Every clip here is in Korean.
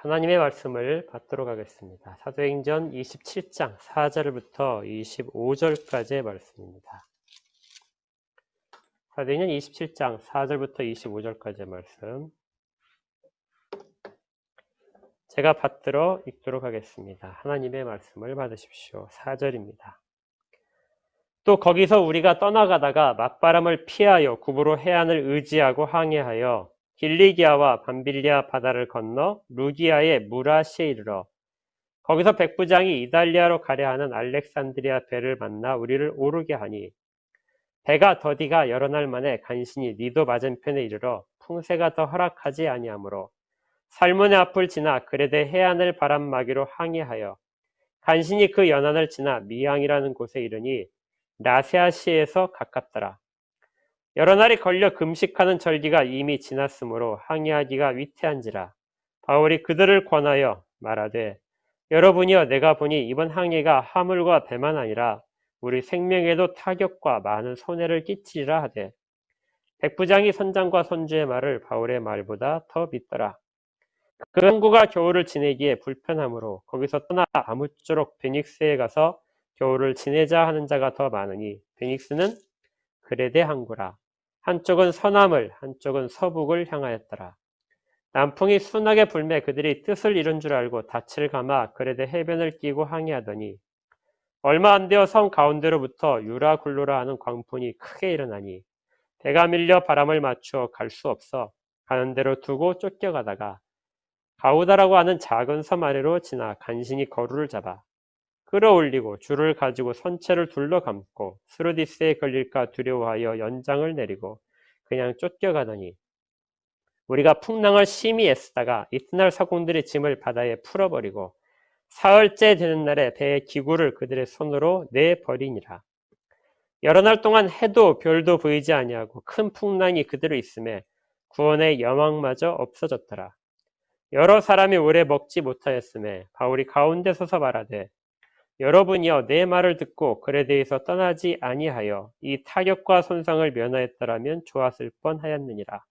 하나님의 말씀을 받도록 하겠습니다. 사도행전 27장 4절부터 25절까지의 말씀입니다. 사도행전 27장 4절부터 25절까지의 말씀 제가 받들어 읽도록 하겠습니다. 하나님의 말씀을 받으십시오. 4절입니다. 또 거기서 우리가 떠나가다가 맞바람을 피하여 구부로 해안을 의지하고 항해하여 길리기아와 밤빌리아 바다를 건너 루기아의 무라시에 이르러 거기서 백부장이 이달리아로 가려 하는 알렉산드리아 배를 만나 우리를 오르게 하니 배가 더디가 여러 날 만에 간신히 니도 맞은편에 이르러 풍세가 더 허락하지 아니하므로 살문의 앞을 지나 그레데 해안을 바람막이로 항해하여 간신히 그 연안을 지나 미항이라는 곳에 이르니 라세아시에서 가깝더라. 여러 날이 걸려 금식하는 절기가 이미 지났으므로 항해하기가 위태한지라. 바울이 그들을 권하여 말하되 여러분이여 내가 보니 이번 항해가 화물과 배만 아니라 우리 생명에도 타격과 많은 손해를 끼치리라 하되 백부장이 선장과 선주의 말을 바울의 말보다 더 믿더라. 그 항구가 겨울을 지내기에 불편하므로 거기서 떠나 아무쪼록 베닉스에 가서 겨울을 지내자 하는 자가 더 많으니 베닉스는 그레데 항구라. 한쪽은 서남을 한쪽은 서북을 향하였더라. 남풍이 순하게 불매 그들이 뜻을 이룬 줄 알고 닻을 감아 그레데 해변을 끼고 항해하더니 얼마 안 되어 섬 가운데로부터 유라굴로라 하는 광풍이 크게 일어나니 배가 밀려 바람을 맞추어 갈 수 없어 가는 대로 두고 쫓겨가다가 가우다라고 하는 작은 섬 아래로 지나 간신히 거루를 잡아 끌어올리고 줄을 가지고 선체를 둘러감고 스루디스에 걸릴까 두려워하여 연장을 내리고 그냥 쫓겨가더니 우리가 풍랑을 심히 애쓰다가 이튿날 서공들이 짐을 바다에 풀어버리고 사흘째 되는 날에 배의 기구를 그들의 손으로 내버리니라. 여러 날 동안 해도 별도 보이지 아니하고 큰 풍랑이 그대로 있음에 구원의 여망마저 없어졌더라. 여러 사람이 오래 먹지 못하였음에 바울이 가운데 서서 말하되 여러분이여 내 말을 듣고 그레데에서 떠나지 아니하여 이 타격과 손상을 면하였더라면 좋았을 뻔하였느니라.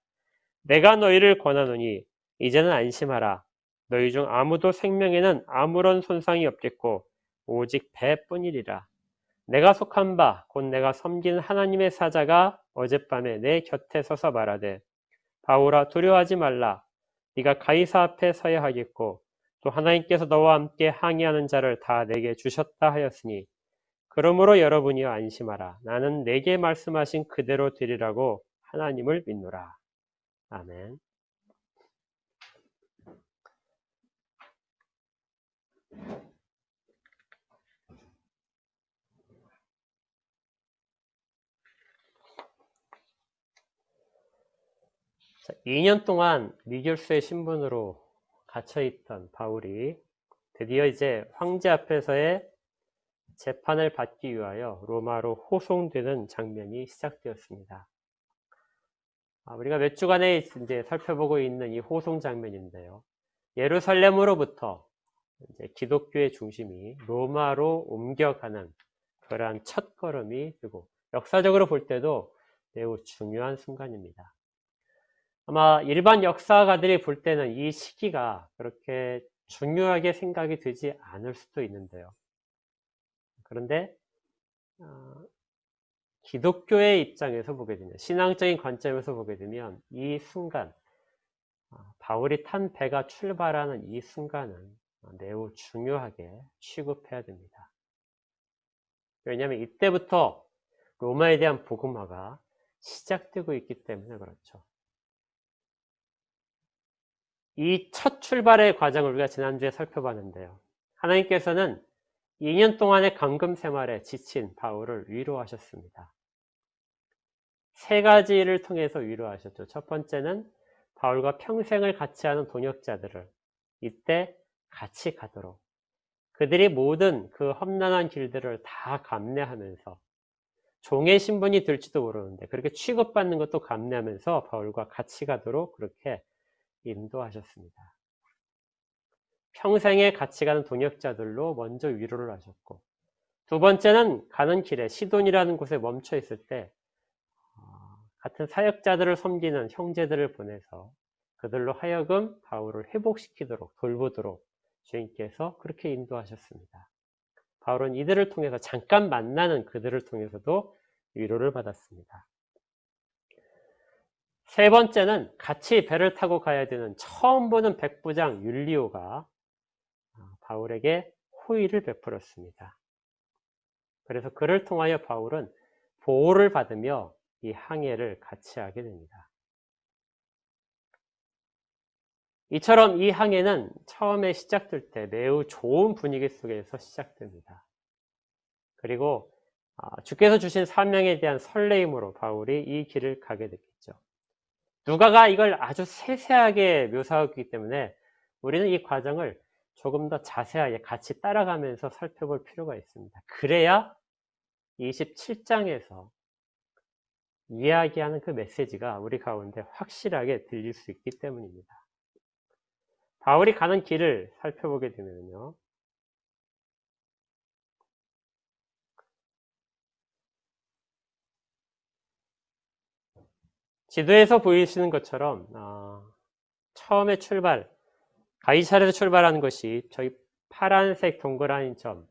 내가 너희를 권하노니 이제는 안심하라. 너희 중 아무도 생명에는 아무런 손상이 없겠고 오직 배뿐이리라. 내가 속한 바 곧 내가 섬기는 하나님의 사자가 어젯밤에 내 곁에 서서 말하되 바울아 두려워하지 말라. 네가 가이사 앞에 서야 하겠고 또 하나님께서 너와 함께 항해하는 자를 다 내게 주셨다 하였으니 그러므로 여러분이여 안심하라. 나는 내게 말씀하신 그대로 되리라고 하나님을 믿노라. 아멘. 자, 2년 동안 미결수의 신분으로 갇혀있던 바울이 드디어 이제 황제 앞에서의 재판을 받기 위하여 로마로 호송되는 장면이 시작되었습니다. 우리가 몇 주간에 이제 살펴보고 있는 이 호송 장면인데요. 예루살렘으로부터 이제 기독교의 중심이 로마로 옮겨가는 그러한 첫걸음이 되고 역사적으로 볼 때도 매우 중요한 순간입니다. 아마 일반 역사가들이 볼 때는 이 시기가 그렇게 중요하게 생각이 되지 않을 수도 있는데요. 그런데 기독교의 입장에서 보게 되면, 신앙적인 관점에서 보게 되면 이 순간, 바울이 탄 배가 출발하는 이 순간은 매우 중요하게 취급해야 됩니다. 왜냐하면 이때부터 로마에 대한 복음화가 시작되고 있기 때문에 그렇죠. 이 첫 출발의 과정을 우리가 지난주에 살펴봤는데요. 하나님께서는 2년 동안의 감금 생활에 지친 바울을 위로하셨습니다. 세 가지를 통해서 위로하셨죠. 첫 번째는 바울과 평생을 같이 하는 동역자들을 이때 같이 가도록 그들이 모든 그 험난한 길들을 다 감내하면서 종의 신분이 들지도 모르는데 그렇게 취급받는 것도 감내하면서 바울과 같이 가도록 그렇게 인도하셨습니다. 평생에 같이 가는 동역자들로 먼저 위로를 하셨고 두 번째는 가는 길에 시돈이라는 곳에 멈춰 있을 때 같은 사역자들을 섬기는 형제들을 보내서 그들로 하여금 바울을 회복시키도록 돌보도록 주님께서 그렇게 인도하셨습니다. 바울은 이들을 통해서 잠깐 만나는 그들을 통해서도 위로를 받았습니다. 세 번째는 같이 배를 타고 가야 되는 처음 보는 백부장 율리오가 바울에게 호의를 베풀었습니다. 그래서 그를 통하여 바울은 보호를 받으며 이 항해를 같이 하게 됩니다. 이처럼 이 항해는 처음에 시작될 때 매우 좋은 분위기 속에서 시작됩니다. 그리고 주께서 주신 사명에 대한 설레임으로 바울이 이 길을 가게 됐겠죠. 누가가 이걸 아주 세세하게 묘사하기 때문에 우리는 이 과정을 조금 더 자세하게 같이 따라가면서 살펴볼 필요가 있습니다. 그래야 27장에서 이야기하는 그 메시지가 우리 가운데 확실하게 들릴 수 있기 때문입니다. 바울이 가는 길을 살펴보게 되면요. 지도에서 보이시는 것처럼 처음에 가이사랴에서 출발하는 것이 저희 파란색 동그라미 점,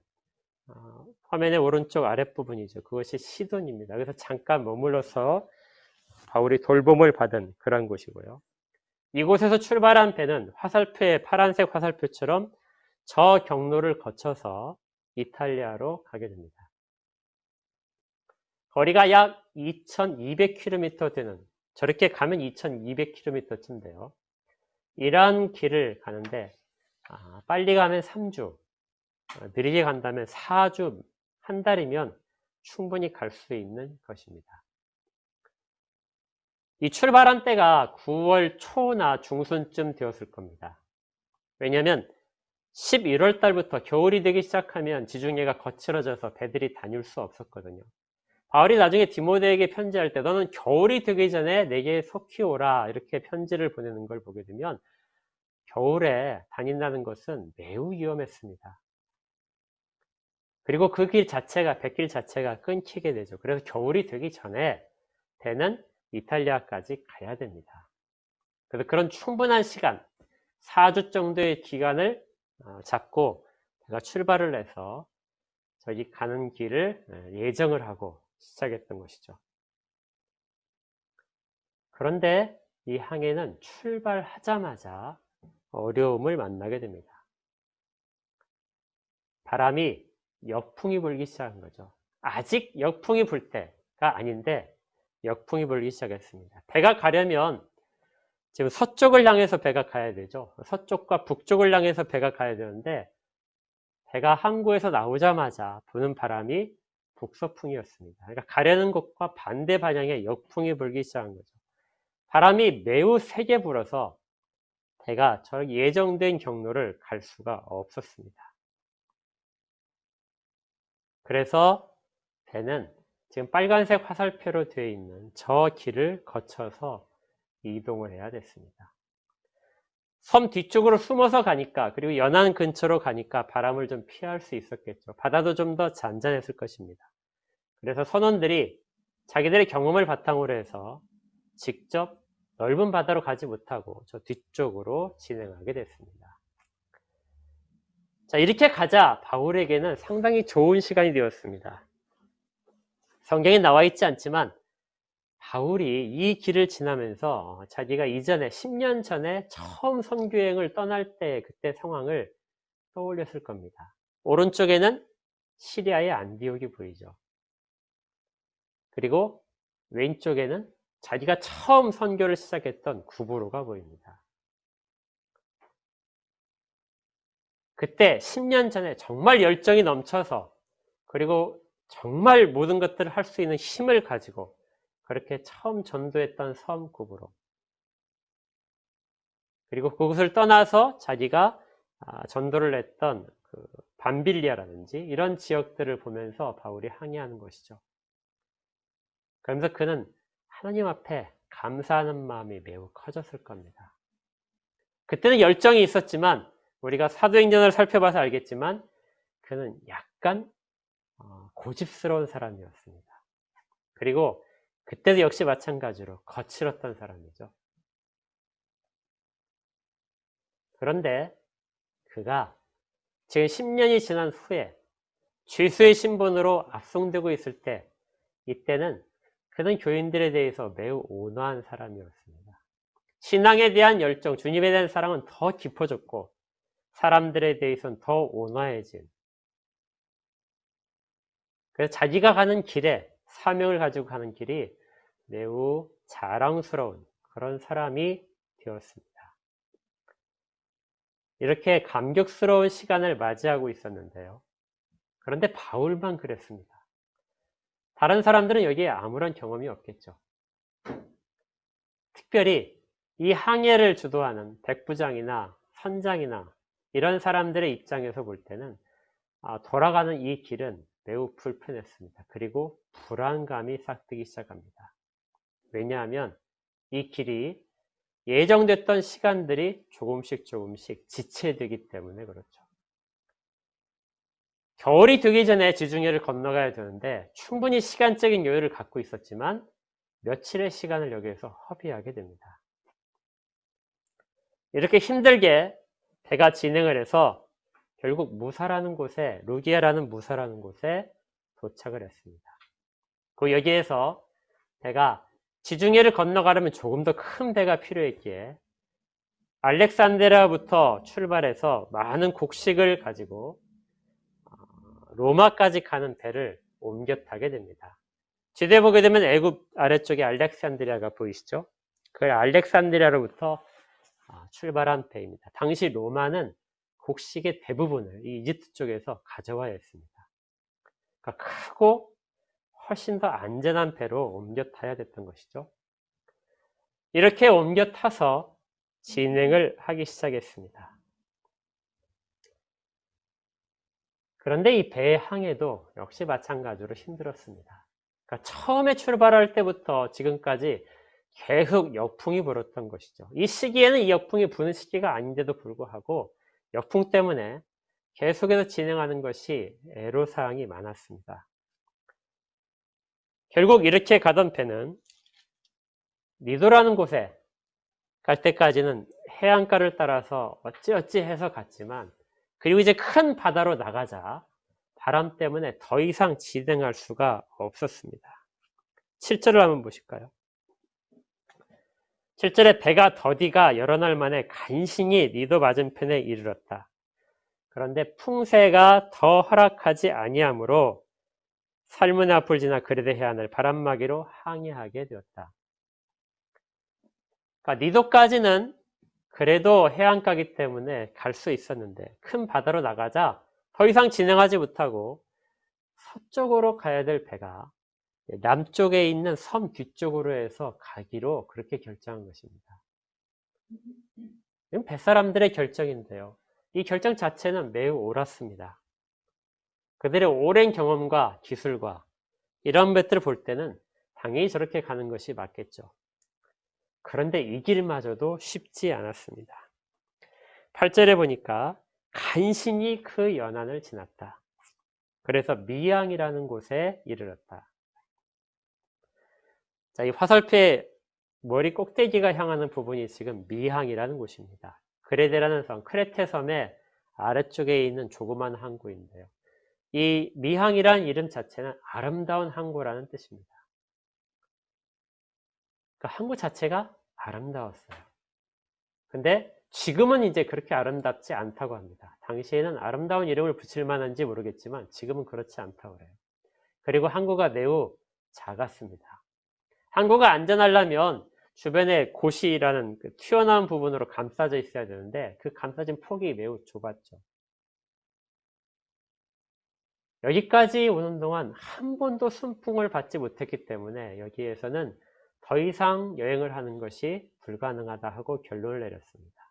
화면의 오른쪽 아랫부분이죠. 그것이 시돈입니다. 그래서 잠깐 머물러서 바울이 돌봄을 받은 그런 곳이고요. 이곳에서 출발한 배는 파란색 화살표처럼 저 경로를 거쳐서 이탈리아로 가게 됩니다. 거리가 약 2200km 되는, 저렇게 가면 2200km쯤 돼요. 이러한 길을 가는데 빨리 가면 3주, 느리게 간다면 4주, 한 달이면 충분히 갈 수 있는 것입니다. 이 출발한 때가 9월 초나 중순쯤 되었을 겁니다. 왜냐하면 11월 달부터 겨울이 되기 시작하면 지중해가 거칠어져서 배들이 다닐 수 없었거든요. 바울이 나중에 디모데에게 편지할 때 너는 겨울이 되기 전에 내게 속히 오라 이렇게 편지를 보내는 걸 보게 되면 겨울에 다닌다는 것은 매우 위험했습니다. 그리고 그 길 자체가, 백길 자체가 끊기게 되죠. 그래서 겨울이 되기 전에 배는 이탈리아까지 가야 됩니다. 그래서 그런 충분한 시간, 4주 정도의 기간을 잡고 제가 출발을 해서 저기 가는 길을 예정을 하고 시작했던 것이죠. 그런데 이 항해는 출발하자마자 어려움을 만나게 됩니다. 바람이 역풍이 불기 시작한 거죠. 아직 역풍이 불 때가 아닌데 역풍이 불기 시작했습니다. 배가 가려면 지금 서쪽을 향해서 배가 가야 되죠. 서쪽과 북쪽을 향해서 배가 가야 되는데 배가 항구에서 나오자마자 부는 바람이 북서풍이었습니다. 그러니까 가려는 곳과 반대 방향의 역풍이 불기 시작한 거죠. 바람이 매우 세게 불어서 배가 저 예정된 경로를 갈 수가 없었습니다. 그래서 배는 지금 빨간색 화살표로 되어 있는 저 길을 거쳐서 이동을 해야 됐습니다. 섬 뒤쪽으로 숨어서 가니까, 그리고 연안 근처로 가니까 바람을 좀 피할 수 있었겠죠. 바다도 좀 더 잔잔했을 것입니다. 그래서 선원들이 자기들의 경험을 바탕으로 해서 직접 넓은 바다로 가지 못하고 저 뒤쪽으로 진행하게 됐습니다. 자, 이렇게 가자 바울에게는 상당히 좋은 시간이 되었습니다. 성경에 나와 있지 않지만 바울이 이 길을 지나면서 자기가 이전에 10년 전에 처음 선교여행을 떠날 때 그때 상황을 떠올렸을 겁니다. 오른쪽에는 시리아의 안디옥이 보이죠. 그리고 왼쪽에는 자기가 처음 선교를 시작했던 구브로가 보입니다. 그때 10년 전에 정말 열정이 넘쳐서 그리고 정말 모든 것들을 할 수 있는 힘을 가지고 그렇게 처음 전도했던 섬 구브로, 그리고 그곳을 떠나서 자기가 전도를 했던 그 밤빌리아라든지 이런 지역들을 보면서 바울이 항해하는 것이죠. 그러면서 그는 하나님 앞에 감사하는 마음이 매우 커졌을 겁니다. 그때는 열정이 있었지만 우리가 사도행전을 살펴봐서 알겠지만 그는 약간 고집스러운 사람이었습니다. 그리고 그때도 역시 마찬가지로 거칠었던 사람이죠. 그런데 그가 지금 10년이 지난 후에 죄수의 신분으로 압송되고 있을 때, 이때는 그는 교인들에 대해서 매우 온화한 사람이었습니다. 신앙에 대한 열정, 주님에 대한 사랑은 더 깊어졌고 사람들에 대해서는 더 온화해진, 그래서 자기가 가는 길에, 사명을 가지고 가는 길이 매우 자랑스러운 그런 사람이 되었습니다. 이렇게 감격스러운 시간을 맞이하고 있었는데요. 그런데 바울만 그랬습니다. 다른 사람들은 여기에 아무런 경험이 없겠죠. 특별히 이 항해를 주도하는 백부장이나 선장이나 이런 사람들의 입장에서 볼 때는 돌아가는 이 길은 매우 불편했습니다. 그리고 불안감이 싹트기 시작합니다. 왜냐하면 이 길이 예정됐던 시간들이 조금씩 지체되기 때문에 그렇죠. 겨울이 되기 전에 지중해를 건너가야 되는데 충분히 시간적인 여유를 갖고 있었지만 며칠의 시간을 여기에서 허비하게 됩니다. 이렇게 힘들게 배가 진행을 해서 결국 무사라는 곳에, 루기아라는 무사라는 곳에 도착을 했습니다. 그 여기에서 배가 지중해를 건너가려면 조금 더 큰 배가 필요했기에 알렉산드리아부터 출발해서 많은 곡식을 가지고 로마까지 가는 배를 옮겨 타게 됩니다. 지도에 보게 되면 애굽 아래쪽에 알렉산드리아가 보이시죠? 그 알렉산드리아로부터 출발한 배입니다. 당시 로마는 곡식의 대부분을 이 이집트 쪽에서 가져와야 했습니다. 그러니까 크고 훨씬 더 안전한 배로 옮겨 타야 됐던 것이죠. 이렇게 옮겨 타서 진행을 하기 시작했습니다. 그런데 이 배의 항해도 역시 마찬가지로 힘들었습니다. 그러니까 처음에 출발할 때부터 지금까지 계속 역풍이 불었던 것이죠. 이 시기에는 이 역풍이 부는 시기가 아닌데도 불구하고 역풍 때문에 계속해서 진행하는 것이 애로사항이 많았습니다. 결국 이렇게 가던 배는 니도라는 곳에 갈 때까지는 해안가를 따라서 어찌어찌 해서 갔지만, 그리고 이제 큰 바다로 나가자 바람 때문에 더 이상 진행할 수가 없었습니다. 7절을 한번 보실까요? 7절에 배가 더디가 여러 날 만에 간신히 니도 맞은편에 이르렀다. 그런데 풍세가 더 허락하지 아니하므로 살무나 불지나 그레데 해안을 바람막이로 항해하게 되었다. 그러니까 니도까지는 그래도 해안가기 때문에 갈 수 있었는데 큰 바다로 나가자 더 이상 진행하지 못하고 서쪽으로 가야 될 배가 남쪽에 있는 섬 뒤쪽으로 해서 가기로 그렇게 결정한 것입니다. 이건 뱃사람들의 결정인데요. 이 결정 자체는 매우 옳았습니다. 그들의 오랜 경험과 기술과 이런 것들을 볼 때는 당연히 저렇게 가는 것이 맞겠죠. 그런데 이 길마저도 쉽지 않았습니다. 8절에 보니까 간신히 그 연안을 지났다. 그래서 미양이라는 곳에 이르렀다. 자, 이 화살표의 머리 꼭대기가 향하는 부분이 지금 미항이라는 곳입니다. 그레데라는 섬, 크레테 섬의 아래쪽에 있는 조그만 항구인데요. 이 미항이라는 이름 자체는 아름다운 항구라는 뜻입니다. 그러니까 항구 자체가 아름다웠어요. 근데 지금은 이제 그렇게 아름답지 않다고 합니다. 당시에는 아름다운 이름을 붙일 만한지 모르겠지만 지금은 그렇지 않다고 그래요. 그리고 항구가 매우 작았습니다. 항구가 안전하려면 주변에 고시라는 그 튀어나온 부분으로 감싸져 있어야 되는데 그 감싸진 폭이 매우 좁았죠. 여기까지 오는 동안 한 번도 순풍을 받지 못했기 때문에 여기에서는 더 이상 여행을 하는 것이 불가능하다 하고 결론을 내렸습니다.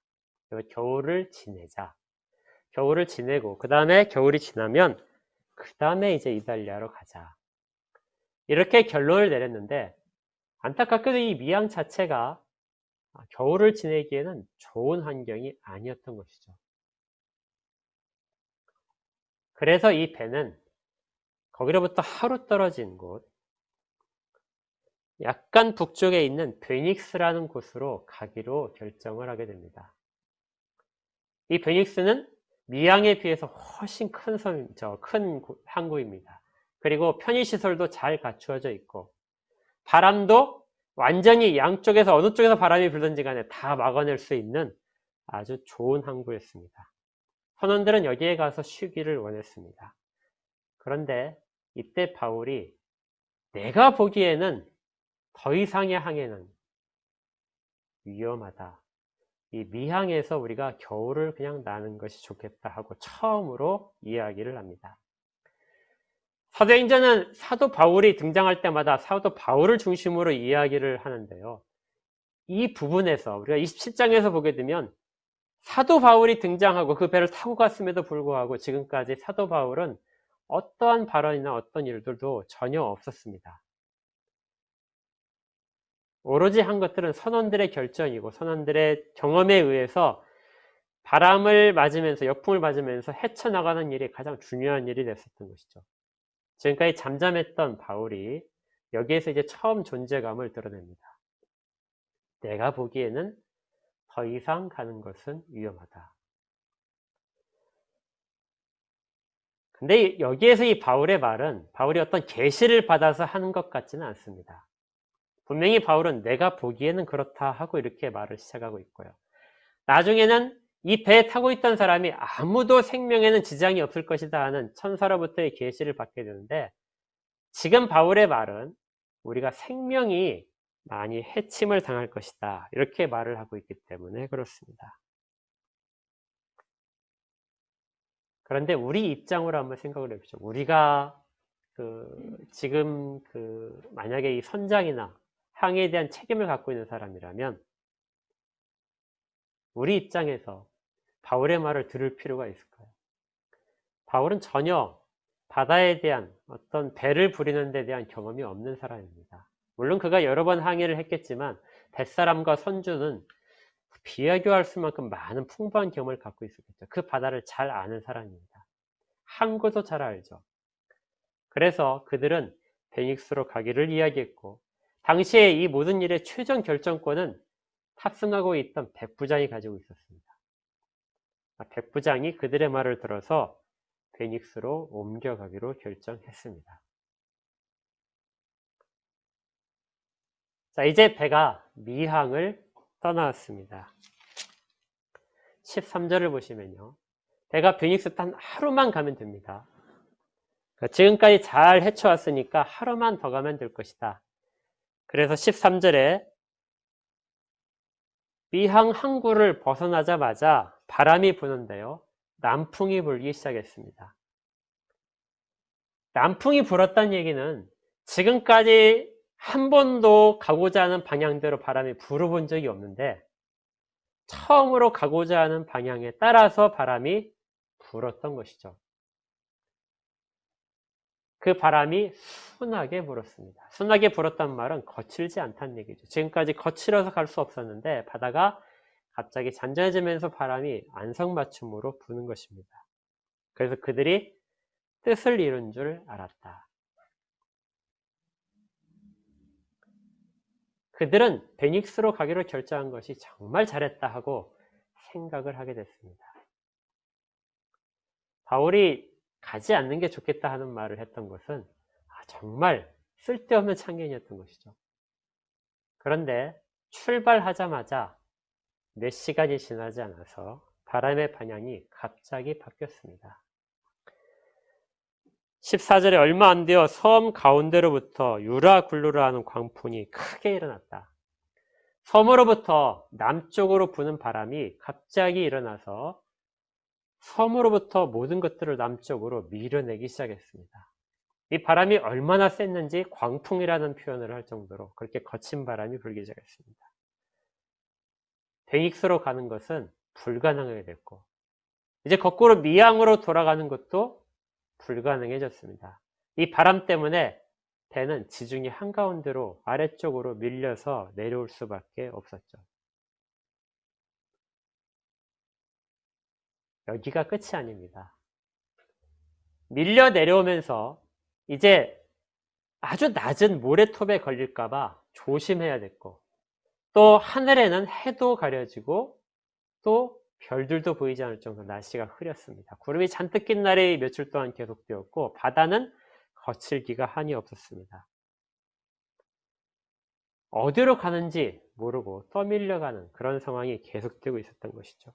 겨울을 지내자. 겨울을 지내고 그 다음에 겨울이 지나면 그 다음에 이제 이탈리아로 가자. 이렇게 결론을 내렸는데 안타깝게도 이 미양 자체가 겨울을 지내기에는 좋은 환경이 아니었던 것이죠. 그래서 이 배는 거기로부터 하루 떨어진 곳, 약간 북쪽에 있는 베닉스라는 곳으로 가기로 결정을 하게 됩니다. 이 베닉스는 미항에 비해서 훨씬 큰 항구입니다. 그리고 편의시설도 잘 갖추어져 있고 바람도 완전히 양쪽에서 어느 쪽에서 바람이 불든지 간에 다 막아낼 수 있는 아주 좋은 항구였습니다. 선원들은 여기에 가서 쉬기를 원했습니다. 그런데 이때 바울이 내가 보기에는 더 이상의 항해는 위험하다. 이 미항에서 우리가 겨울을 그냥 나는 것이 좋겠다 하고 처음으로 이야기를 합니다. 사도행전은 사도 바울이 등장할 때마다 사도 바울을 중심으로 이야기를 하는데요. 이 부분에서 우리가 27장에서 보게 되면 사도 바울이 등장하고 그 배를 타고 갔음에도 불구하고 지금까지 사도 바울은 어떠한 발언이나 어떤 일들도 전혀 없었습니다. 오로지 한 것들은 선원들의 결정이고 선원들의 경험에 의해서 바람을 맞으면서 역풍을 맞으면서 헤쳐나가는 일이 가장 중요한 일이 됐었던 것이죠. 지금까지 잠잠했던 바울이 여기에서 이제 처음 존재감을 드러냅니다. 내가 보기에는 더 이상 가는 것은 위험하다. 근데 여기에서 이 바울의 말은 바울이 어떤 계시를 받아서 하는 것 같지는 않습니다. 분명히 바울은 내가 보기에는 그렇다 하고 이렇게 말을 시작하고 있고요. 나중에는 이 배에 타고 있던 사람이 아무도 생명에는 지장이 없을 것이다 하는 천사로부터의 계시를 받게 되는데 지금 바울의 말은 우리가 생명이 많이 해침을 당할 것이다 이렇게 말을 하고 있기 때문에 그렇습니다. 그런데 우리 입장으로 한번 생각을 해보죠. 우리가 지금 만약에 이 선장이나 항해에 대한 책임을 갖고 있는 사람이라면 우리 입장에서 바울의 말을 들을 필요가 있을까요? 바울은 전혀 바다에 대한 어떤 배를 부리는 데 대한 경험이 없는 사람입니다. 물론 그가 여러 번 항해를 했겠지만 뱃사람과 선주는 비교할 수만큼 많은 풍부한 경험을 갖고 있었겠죠. 그 바다를 잘 아는 사람입니다. 항구도 잘 알죠. 그래서 그들은 베닉스로 가기를 이야기했고 당시에 이 모든 일의 최종 결정권은 탑승하고 있던 백부장이 가지고 있었습니다. 백부장이 그들의 말을 들어서 베닉스로 옮겨가기로 결정했습니다. 자, 이제 배가 미항을 떠나왔습니다. 13절을 보시면요. 배가 베닉스 단 하루만 가면 됩니다. 지금까지 잘 헤쳐왔으니까 하루만 더 가면 될 것이다. 그래서 13절에 미항 항구를 벗어나자마자 바람이 부는데요. 남풍이 불기 시작했습니다. 남풍이 불었다는 얘기는 지금까지 한 번도 가고자 하는 방향대로 바람이 불어본 적이 없는데 처음으로 가고자 하는 방향에 따라서 바람이 불었던 것이죠. 그 바람이 순하게 불었습니다. 순하게 불었단 말은 거칠지 않다는 얘기죠. 지금까지 거칠어서 갈 수 없었는데 바다가 갑자기 잔잔해지면서 바람이 안성맞춤으로 부는 것입니다. 그래서 그들이 뜻을 이룬 줄 알았다. 그들은 베닉스로 가기로 결정한 것이 정말 잘했다 하고 생각을 하게 됐습니다. 바울이 가지 않는 게 좋겠다 하는 말을 했던 것은 정말 쓸데없는 참견이었던 것이죠. 그런데 출발하자마자 몇 시간이 지나지 않아서 바람의 방향이 갑자기 바뀌었습니다. 14절에 얼마 안 되어 섬 가운데로부터 유라굴루라 하는 광풍이 크게 일어났다. 섬으로부터 남쪽으로 부는 바람이 갑자기 일어나서 섬으로부터 모든 것들을 남쪽으로 밀어내기 시작했습니다. 이 바람이 얼마나 셌는지 광풍이라는 표현을 할 정도로 그렇게 거친 바람이 불기 시작했습니다. 베닉스로 가는 것은 불가능하게 됐고 이제 거꾸로 미항으로 돌아가는 것도 불가능해졌습니다. 이 바람 때문에 배는 지중해 한가운데로 아래쪽으로 밀려서 내려올 수밖에 없었죠. 여기가 끝이 아닙니다. 밀려 내려오면서 이제 아주 낮은 모래톱에 걸릴까봐 조심해야 됐고 또 하늘에는 해도 가려지고 또 별들도 보이지 않을 정도로 날씨가 흐렸습니다. 구름이 잔뜩 낀 날이 며칠 동안 계속되었고 바다는 거칠기가 한이 없었습니다. 어디로 가는지 모르고 떠밀려가는 그런 상황이 계속되고 있었던 것이죠.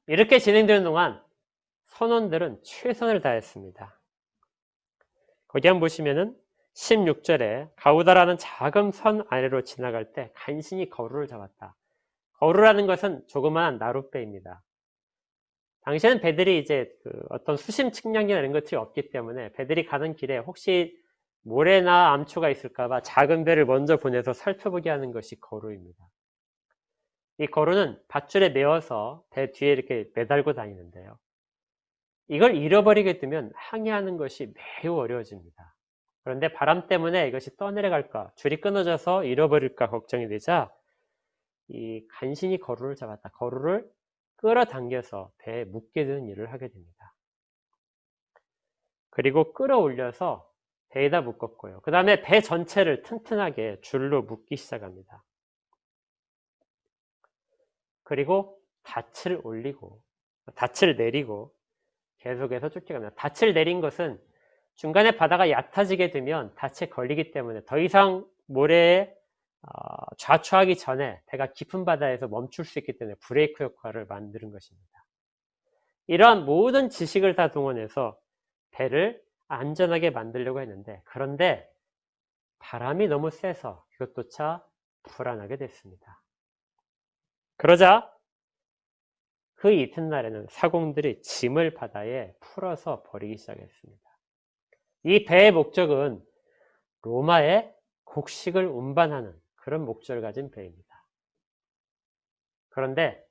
이렇게 진행되는 동안 선원들은 최선을 다했습니다. 거기 한번 보시면은 16절에 가우다라는 작은 선 아래로 지나갈 때 간신히 거루를 잡았다. 거루라는 것은 조그마한 나룻배입니다. 당시에는 배들이 이제 어떤 수심 측량기나 이런 것들이 없기 때문에 배들이 가는 길에 혹시 모래나 암초가 있을까봐 작은 배를 먼저 보내서 살펴보게 하는 것이 거루입니다. 이 거루는 밧줄에 메어서 배 뒤에 이렇게 매달고 다니는데요. 이걸 잃어버리게 되면 항해하는 것이 매우 어려워집니다. 그런데 바람 때문에 이것이 떠내려갈까, 줄이 끊어져서 잃어버릴까 걱정이 되자 이 간신히 거루를 잡았다. 거루를 끌어당겨서 배에 묶게 되는 일을 하게 됩니다. 그리고 끌어올려서 배에다 묶었고요. 그 다음에 배 전체를 튼튼하게 줄로 묶기 시작합니다. 그리고 닻을 올리고 닻을 내리고 계속해서 쫓겨갑니다. 닻을 내린 것은 중간에 바다가 얕아지게 되면 닻에 걸리기 때문에 더 이상 모래에 좌초하기 전에 배가 깊은 바다에서 멈출 수 있기 때문에 브레이크 역할을 만드는 것입니다. 이러한 모든 지식을 다 동원해서 배를 안전하게 만들려고 했는데 그런데 바람이 너무 세서 그것조차 불안하게 됐습니다. 그러자 그 이튿날에는 사공들이 짐을 바다에 풀어서 버리기 시작했습니다. 이 배의 목적은 로마의 곡식을 운반하는 그런 목적을 가진 배입니다. 그런데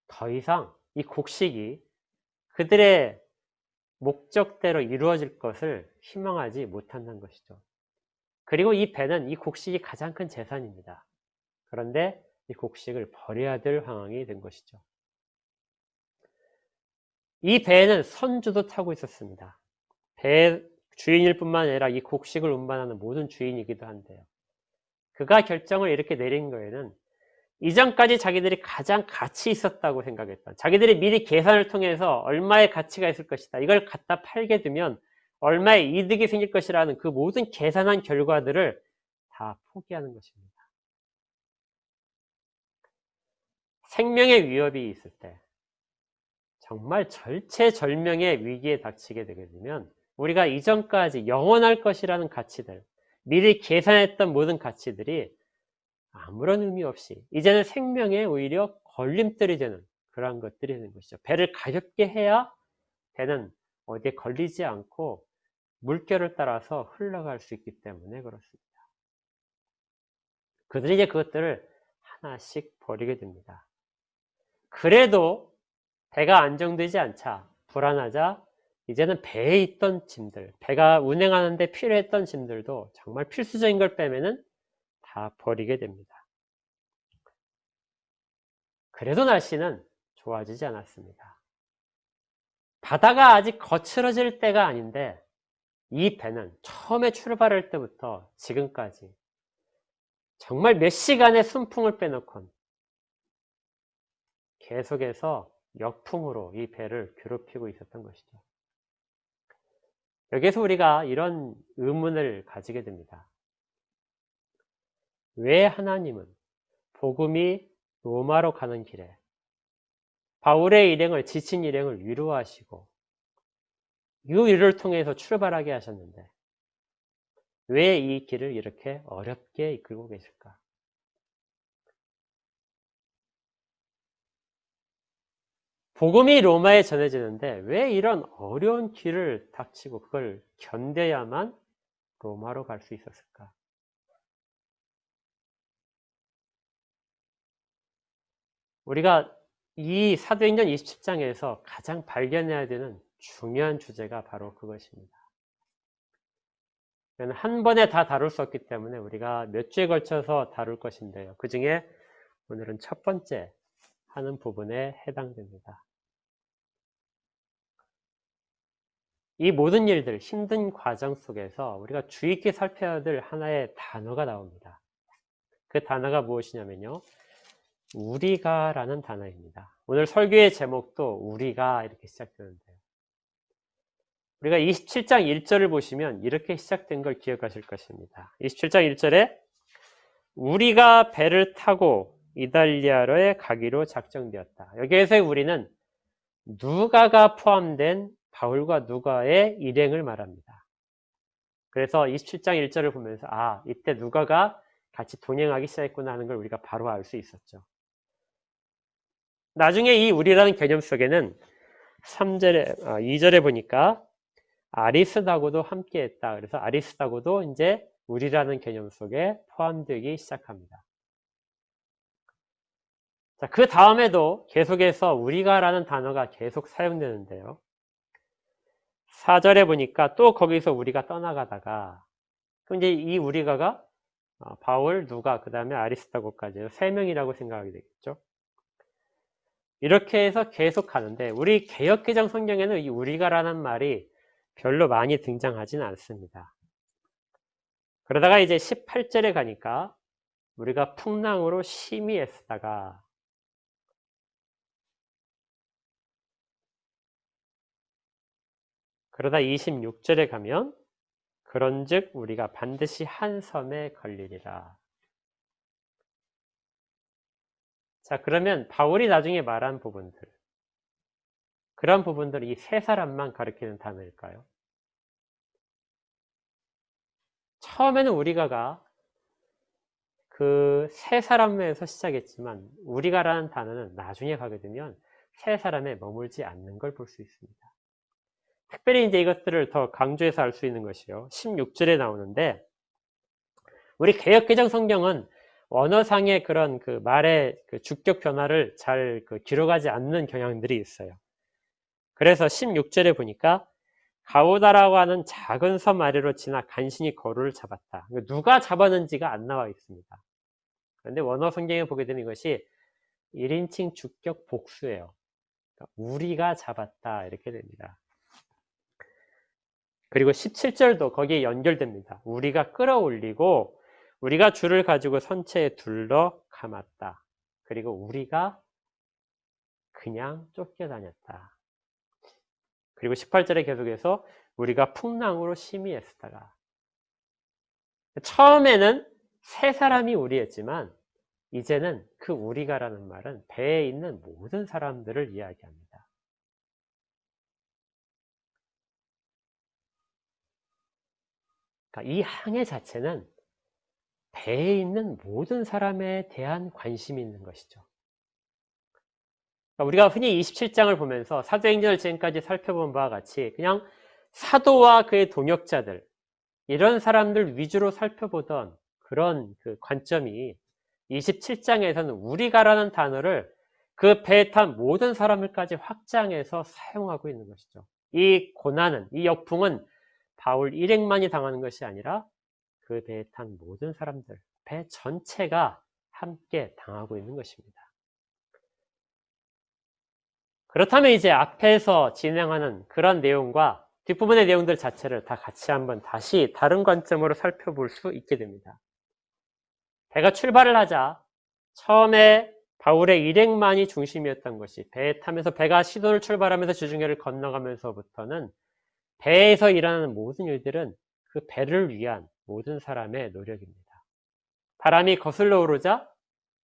더 이상 이 곡식이 그들의 목적대로 이루어질 것을 희망하지 못한다는 것이죠. 그리고 이 배는 이 곡식이 가장 큰 재산입니다. 그런데 이 곡식을 버려야 될 상황이 된 것이죠. 이 배에는 선주도 타고 있었습니다. 배의 주인일 뿐만 아니라 이 곡식을 운반하는 모든 주인이기도 한데요. 그가 결정을 이렇게 내린 거에는 이전까지 자기들이 가장 가치 있었다고 생각했던, 자기들이 미리 계산을 통해서 얼마의 가치가 있을 것이다, 이걸 갖다 팔게 되면 얼마의 이득이 생길 것이라는 그 모든 계산한 결과들을 다 포기하는 것입니다. 생명의 위협이 있을 때, 정말 절체절명의 위기에 닥치게 되게 되면 우리가 이전까지 영원할 것이라는 가치들, 미리 계산했던 모든 가치들이 아무런 의미 없이 이제는 생명에 오히려 걸림돌이 되는 그러한 것들이 되는 것이죠. 배를 가볍게 해야 배는 어디에 걸리지 않고 물결을 따라서 흘러갈 수 있기 때문에 그렇습니다. 그들이 이제 그것들을 하나씩 버리게 됩니다. 그래도 배가 안정되지 않자, 불안하자 이제는 배에 있던 짐들, 배가 운행하는 데 필요했던 짐들도 정말 필수적인 걸 빼면은 다 버리게 됩니다. 그래도 날씨는 좋아지지 않았습니다. 바다가 아직 거칠어질 때가 아닌데 이 배는 처음에 출발할 때부터 지금까지 정말 몇 시간의 순풍을 빼놓곤 계속해서 역풍으로 이 배를 괴롭히고 있었던 것이죠. 여기에서 우리가 이런 의문을 가지게 됩니다. 왜 하나님은 복음이 로마로 가는 길에 바울의 일행을, 지친 일행을 위로하시고 이 일을 통해서 출발하게 하셨는데 왜 이 길을 이렇게 어렵게 이끌고 계실까? 복음이 로마에 전해지는데 왜 이런 어려운 길을 닥치고 그걸 견뎌야만 로마로 갈 수 있었을까? 우리가 이 사도행전 27장에서 가장 발견해야 되는 중요한 주제가 바로 그것입니다. 한 번에 다 다룰 수 없기 때문에 우리가 몇 주에 걸쳐서 다룰 것인데요. 그 중에 오늘은 첫 번째 하는 부분에 해당됩니다. 이 모든 일들, 힘든 과정 속에서 우리가 주의 깊게 살펴야 될 하나의 단어가 나옵니다. 그 단어가 무엇이냐면요. 우리가라는 단어입니다. 오늘 설교의 제목도 우리가 이렇게 시작되는데요. 우리가 27장 1절을 보시면 이렇게 시작된 걸 기억하실 것입니다. 27장 1절에 우리가 배를 타고 이달리아로에 가기로 작정되었다. 여기에서의 우리는 누가가 포함된 바울과 누가의 일행을 말합니다. 그래서 27장 1절을 보면서 이때 누가가 같이 동행하기 시작했구나 하는 걸 우리가 바로 알 수 있었죠. 나중에 이 우리라는 개념 속에는 2절에 보니까 아리스다고도 함께 했다. 그래서 아리스다고도 이제 우리라는 개념 속에 포함되기 시작합니다. 자, 그 다음에도 계속해서 우리가라는 단어가 계속 사용되는데요. 4절에 보니까 또 거기서 우리가 떠나가다가 이제 이 우리가가 바울, 누가, 그 다음에 아리스다고까지 3명이라고 생각하게 되겠죠. 이렇게 해서 계속 가는데 우리 개역개정 성경에는 이 우리가라는 말이 별로 많이 등장하지는 않습니다. 그러다가 이제 18절에 가니까 우리가 풍랑으로 심히 애쓰다가 그러다 26절에 가면 그런즉 우리가 반드시 한 섬에 걸리리라. 자, 그러면 바울이 나중에 말한 부분들, 그런 부분들을 이 세 사람만 가리키는 단어일까요? 처음에는 우리가가 그 세 사람에서 시작했지만 우리가라는 단어는 나중에 가게 되면 세 사람에 머물지 않는 걸 볼 수 있습니다. 특별히 이제 이것들을 더 강조해서 알 수 있는 것이요. 16절에 나오는데 우리 개역개정 성경은 언어상의 그런 그 말의 그 주격 변화를 잘 기록하지 않는 경향들이 있어요. 그래서 16절에 보니까 가우다라고 하는 작은 섬 아래로 지나 간신히 거루를 잡았다. 누가 잡았는지가 안 나와 있습니다. 그런데 원어 성경에 보게 되면 이것이 1인칭 주격 복수예요. 그러니까 우리가 잡았다 이렇게 됩니다. 그리고 17절도 거기에 연결됩니다. 우리가 끌어올리고 우리가 줄을 가지고 선체에 둘러 감았다. 그리고 우리가 그냥 쫓겨다녔다. 그리고 18절에 계속해서 우리가 풍랑으로 심히 애쓰다가 처음에는 세 사람이 우리였지만 이제는 그 우리가라는 말은 배에 있는 모든 사람들을 이야기합니다. 그러니까 이 항해 자체는 배에 있는 모든 사람에 대한 관심이 있는 것이죠. 그러니까 우리가 흔히 27장을 보면서 사도행전을 지금까지 살펴본 바와 같이 그냥 사도와 그의 동역자들 이런 사람들 위주로 살펴보던 그런 그 관점이 27장에서는 우리가라는 단어를 그 배에 탄 모든 사람을까지 확장해서 사용하고 있는 것이죠. 이 고난은, 이 역풍은 바울 일행만이 당하는 것이 아니라 그 배에 탄 모든 사람들, 배 전체가 함께 당하고 있는 것입니다. 그렇다면 이제 앞에서 진행하는 그런 내용과 뒷부분의 내용들 자체를 다 같이 한번 다시 다른 관점으로 살펴볼 수 있게 됩니다. 배가 출발을 하자 처음에 바울의 일행만이 중심이었던 것이 배에 타면서 배가 시돈을 출발하면서 주중해를 건너가면서부터는 배에서 일어나는 모든 일들은 그 배를 위한 모든 사람의 노력입니다. 바람이 거슬러 오르자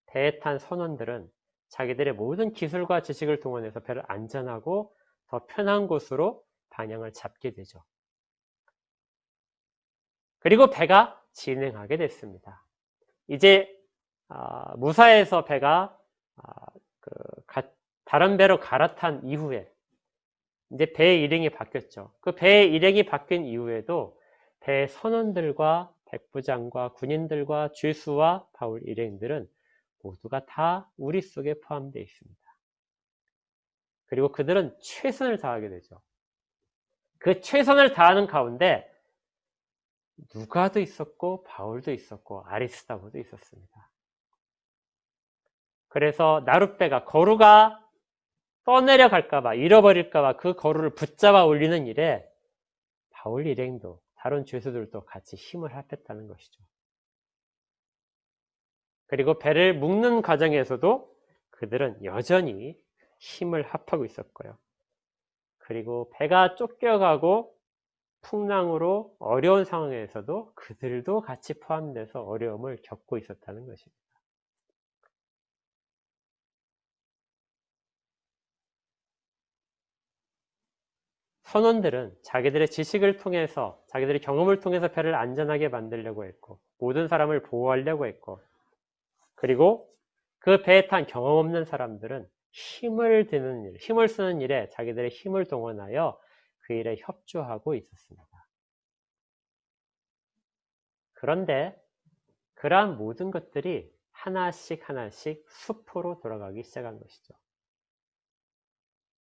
배에 탄 선원들은 자기들의 모든 기술과 지식을 동원해서 배를 안전하고 더 편한 곳으로 방향을 잡게 되죠. 그리고 배가 진행하게 됐습니다. 이제 무사해서 배가 다른 배로 갈아탄 이후에 이제 배의 일행이 바뀌었죠. 그 배의 일행이 바뀐 이후에도 배 선원들과 백부장과 군인들과 죄수와 바울 일행들은 모두가 다 우리 속에 포함되어 있습니다. 그리고 그들은 최선을 다하게 되죠. 그 최선을 다하는 가운데 누가도 있었고 바울도 있었고 아리스다고도 있었습니다. 그래서 나룻배가 거루가 떠내려갈까봐 잃어버릴까봐 그 거루를 붙잡아 올리는 일에 바울 일행도 다른 죄수들도 같이 힘을 합했다는 것이죠. 그리고 배를 묶는 과정에서도 그들은 여전히 힘을 합하고 있었고요. 그리고 배가 쫓겨가고 풍랑으로 어려운 상황에서도 그들도 같이 포함돼서 어려움을 겪고 있었다는 것입니다. 선원들은 자기들의 지식을 통해서, 자기들의 경험을 통해서 배를 안전하게 만들려고 했고, 모든 사람을 보호하려고 했고, 그리고 그 배에 탄 경험 없는 사람들은 힘을 드는 일, 힘을 쓰는 일에 자기들의 힘을 동원하여 그 일에 협조하고 있었습니다. 그런데 그러한 모든 것들이 하나씩 하나씩 수포로 돌아가기 시작한 것이죠.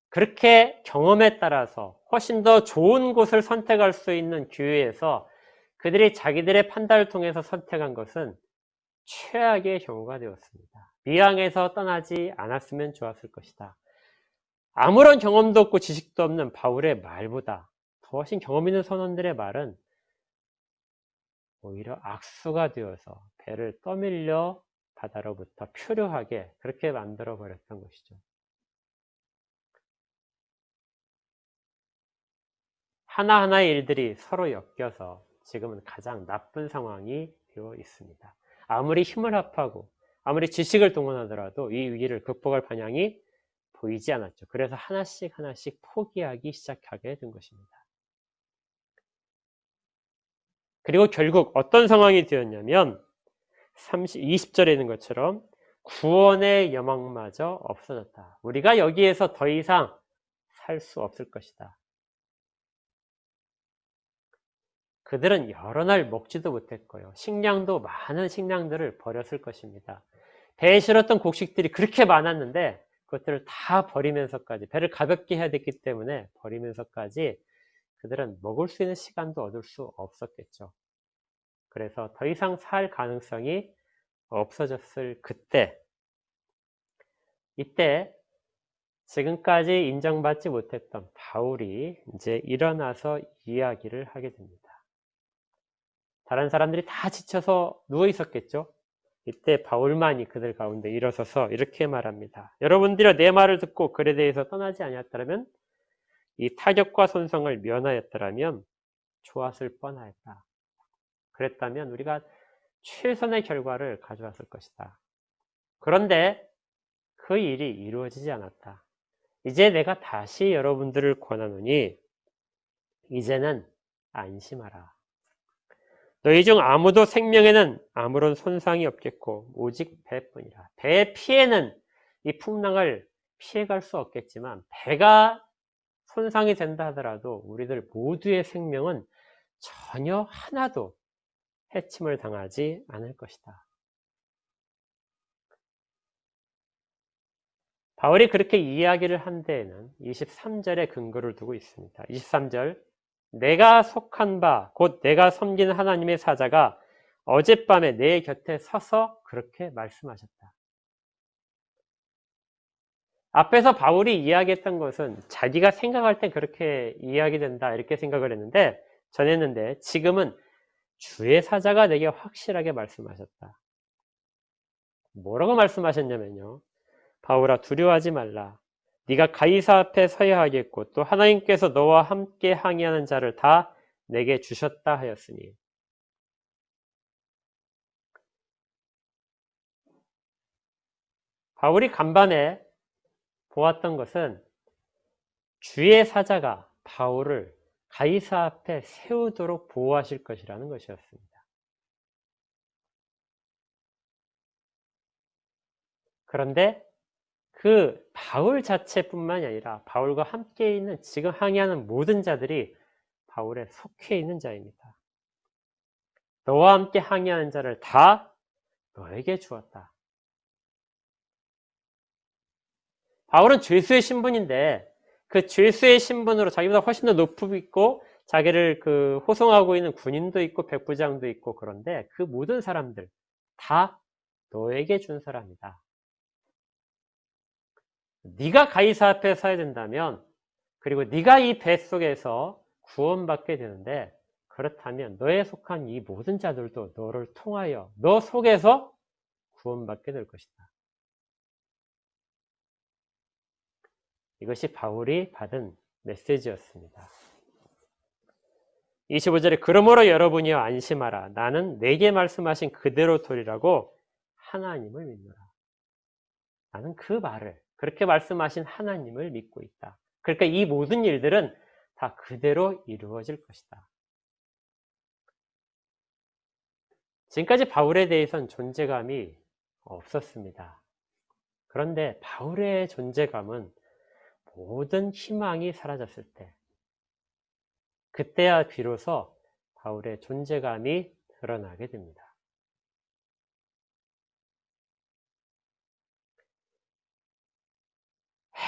그렇게 경험에 따라서 훨씬 더 좋은 곳을 선택할 수 있는 기회에서 그들이 자기들의 판단을 통해서 선택한 것은 최악의 경우가 되었습니다. 미항에서 떠나지 않았으면 좋았을 것이다. 아무런 경험도 없고 지식도 없는 바울의 말보다 더 훨씬 경험 있는 선원들의 말은 오히려 악수가 되어서 배를 떠밀려 바다로부터 표류하게 그렇게 만들어 버렸던 것이죠. 하나하나의 일들이 서로 엮여서 지금은 가장 나쁜 상황이 되어 있습니다. 아무리 힘을 합하고 아무리 지식을 동원하더라도 이 위기를 극복할 방향이 보이지 않았죠. 그래서 하나씩 하나씩 포기하기 시작하게 된 것입니다. 그리고 결국 어떤 상황이 되었냐면 20절에 있는 것처럼 구원의 여망마저 없어졌다. 우리가 여기에서 더 이상 살 수 없을 것이다. 그들은 여러 날 먹지도 못했고요. 식량도 많은 식량들을 버렸을 것입니다. 배에 실었던 곡식들이 그렇게 많았는데 그것들을 다 버리면서까지, 배를 가볍게 해야 됐기 때문에 버리면서까지 그들은 먹을 수 있는 시간도 얻을 수 없었겠죠. 그래서 더 이상 살 가능성이 없어졌을 그때, 이때 지금까지 인정받지 못했던 바울이 이제 일어나서 이야기를 하게 됩니다. 다른 사람들이 다 지쳐서 누워 있었겠죠. 이때 바울만이 그들 가운데 일어서서 이렇게 말합니다. 여러분들이 내 말을 듣고 글에 대해서 떠나지 아니었더라면, 이 타격과 손상을 면하였더라면 좋았을 뻔하였다. 그랬다면 우리가 최선의 결과를 가져왔을 것이다. 그런데 그 일이 이루어지지 않았다. 이제 내가 다시 여러분들을 권하노니 이제는 안심하라. 너희 중 아무도 생명에는 아무런 손상이 없겠고 오직 배뿐이라. 배의 피해는 이 풍랑을 피해갈 수 없겠지만 배가 손상이 된다 하더라도 우리들 모두의 생명은 전혀 하나도 해침을 당하지 않을 것이다. 바울이 그렇게 이야기를 한 데에는 23절에 근거를 두고 있습니다. 23절, 내가 속한 바, 곧 내가 섬기는 하나님의 사자가 어젯밤에 내 곁에 서서 그렇게 말씀하셨다. 앞에서 바울이 이야기했던 것은 자기가 생각할 때 그렇게 이야기된다 이렇게 생각을 했는데, 전했는데, 지금은 주의 사자가 내게 확실하게 말씀하셨다. 뭐라고 말씀하셨냐면요, 바울아, 두려워하지 말라. 네가 가이사 앞에 서야 하겠고 또 하나님께서 너와 함께 항의하는 자를 다 내게 주셨다 하였으니. 바울이 간밤에 보았던 것은 주의 사자가 바울을 가이사 앞에 세우도록 보호하실 것이라는 것이었습니다. 그런데 그 바울 자체뿐만이 아니라 바울과 함께 있는 지금 항의하는 모든 자들이 바울에 속해 있는 자입니다. 너와 함께 항의하는 자를 다 너에게 주었다. 바울은 죄수의 신분인데 그 죄수의 신분으로 자기보다 훨씬 더 높이 있고 자기를 호송하고 있는 군인도 있고 백부장도 있고, 그런데 그 모든 사람들 다 너에게 준 사람이다. 네가 가이사 앞에 서야 된다면, 그리고 네가 이 배 속에서 구원받게 되는데, 그렇다면 너에 속한 이 모든 자들도 너를 통하여 너 속에서 구원받게 될 것이다. 이것이 바울이 받은 메시지였습니다. 25절에 그러므로 여러분이여 안심하라. 나는 내게 말씀하신 그대로 되리라고 하나님을 믿노라. 나는 그 말을, 그렇게 말씀하신 하나님을 믿고 있다. 그러니까 이 모든 일들은 다 그대로 이루어질 것이다. 지금까지 바울에 대해서는 존재감이 없었습니다. 그런데 바울의 존재감은 모든 희망이 사라졌을 때, 그때야 비로소 바울의 존재감이 드러나게 됩니다.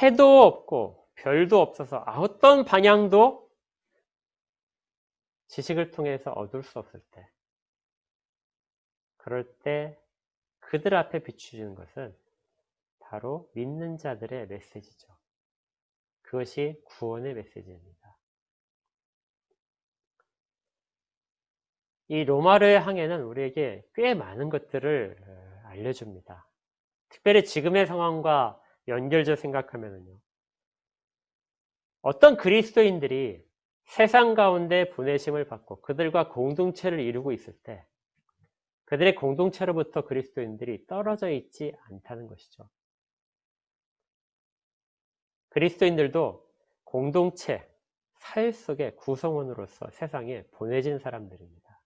해도 없고 별도 없어서 어떤 방향도 지식을 통해서 얻을 수 없을 때, 그럴 때 그들 앞에 비추는 것은 바로 믿는 자들의 메시지죠. 그것이 구원의 메시지입니다. 이 로마로의 항해는 우리에게 꽤 많은 것들을 알려줍니다. 특별히 지금의 상황과 연결져 생각하면요. 어떤 그리스도인들이 세상 가운데 보내심을 받고 그들과 공동체를 이루고 있을 때 그들의 공동체로부터 그리스도인들이 떨어져 있지 않다는 것이죠. 그리스도인들도 공동체, 사회 속의 구성원으로서 세상에 보내진 사람들입니다.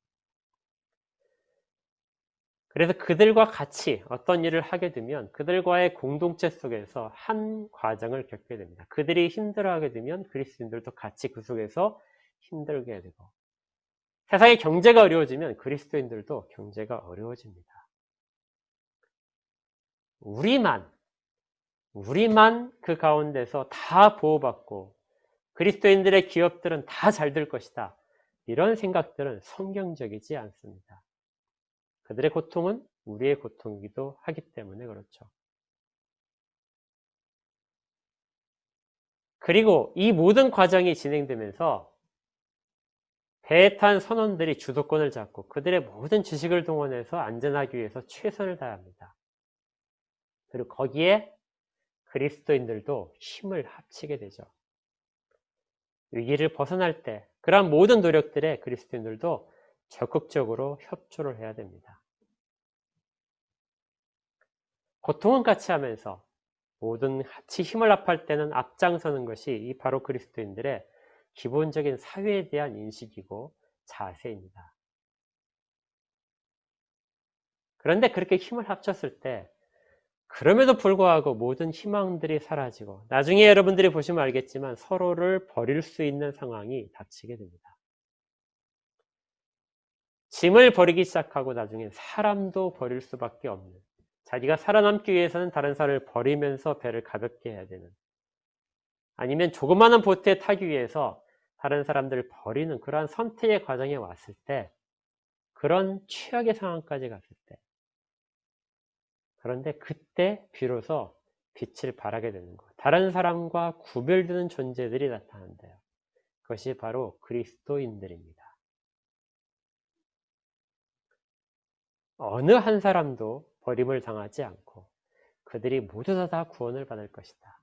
그래서 그들과 같이 어떤 일을 하게 되면 그들과의 공동체 속에서 한 과정을 겪게 됩니다. 그들이 힘들어하게 되면 그리스도인들도 같이 그 속에서 힘들게 되고, 세상의 경제가 어려워지면 그리스도인들도 경제가 어려워집니다. 우리만 그 가운데서 다 보호받고 그리스도인들의 기업들은 다 잘 될 것이다. 이런 생각들은 성경적이지 않습니다. 그들의 고통은 우리의 고통이기도 하기 때문에 그렇죠. 그리고 이 모든 과정이 진행되면서 배에 탄 선원들이 주도권을 잡고 그들의 모든 지식을 동원해서 안전하기 위해서 최선을 다합니다. 그리고 거기에 그리스도인들도 힘을 합치게 되죠. 위기를 벗어날 때 그러한 모든 노력들에 그리스도인들도 적극적으로 협조를 해야 됩니다. 고통은 같이 하면서 모든 같이 힘을 합할 때는 앞장서는 것이 이 바로 그리스도인들의 기본적인 사회에 대한 인식이고 자세입니다. 그런데 그렇게 힘을 합쳤을 때 그럼에도 불구하고 모든 희망들이 사라지고 나중에 여러분들이 보시면 알겠지만 서로를 버릴 수 있는 상황이 닥치게 됩니다. 짐을 버리기 시작하고 나중에 사람도 버릴 수밖에 없는, 자기가 살아남기 위해서는 다른 사람을 버리면서 배를 가볍게 해야 되는, 아니면 조그마한 보트에 타기 위해서 다른 사람들을 버리는 그러한 선택의 과정에 왔을 때, 그런 최악의 상황까지 갔을 때, 그런데 그때 비로소 빛을 발하게 되는 것, 다른 사람과 구별되는 존재들이 나타난대요. 그것이 바로 그리스도인들입니다. 어느 한 사람도 버림을 당하지 않고 그들이 모두 다 구원을 받을 것이다.